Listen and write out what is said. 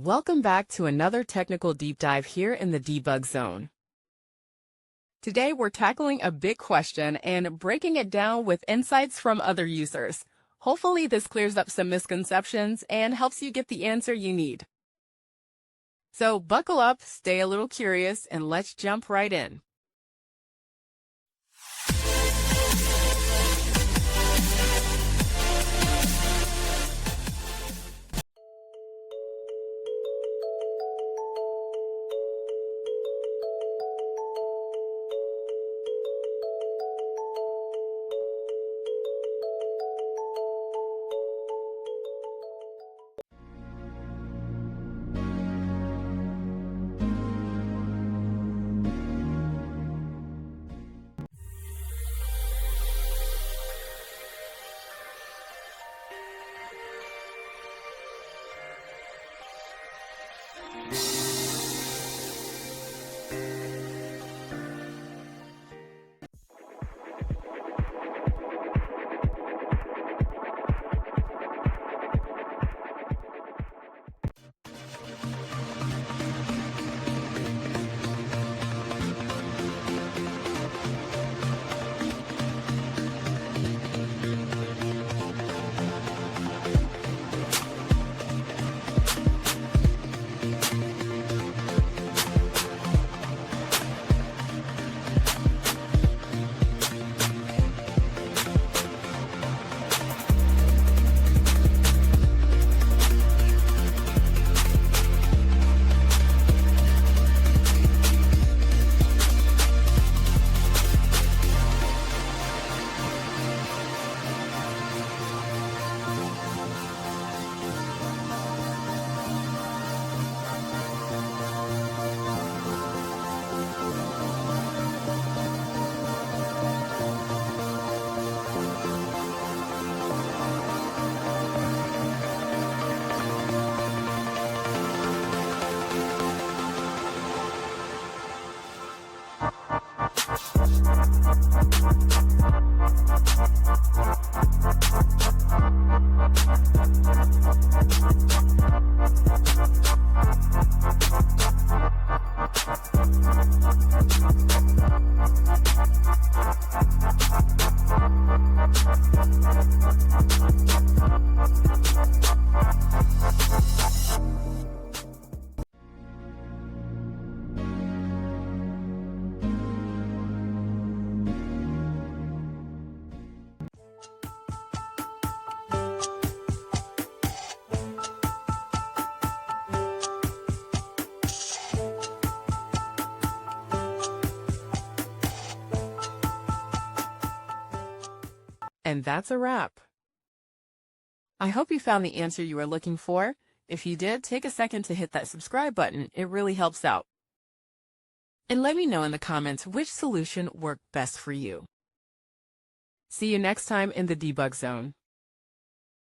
Welcome back to another technical deep dive here in the debug zone. Today we're tackling a big question and breaking it down with insights from other users. Hopefully this clears up some misconceptions and helps you get the answer you need. So buckle up, stay a little curious, and let's jump right in. And that's a wrap. I hope you found the answer you were looking for. If you did, take a second to hit that subscribe button. It really helps out. And let me know in the comments which solution worked best for you. See you next time in the debug zone.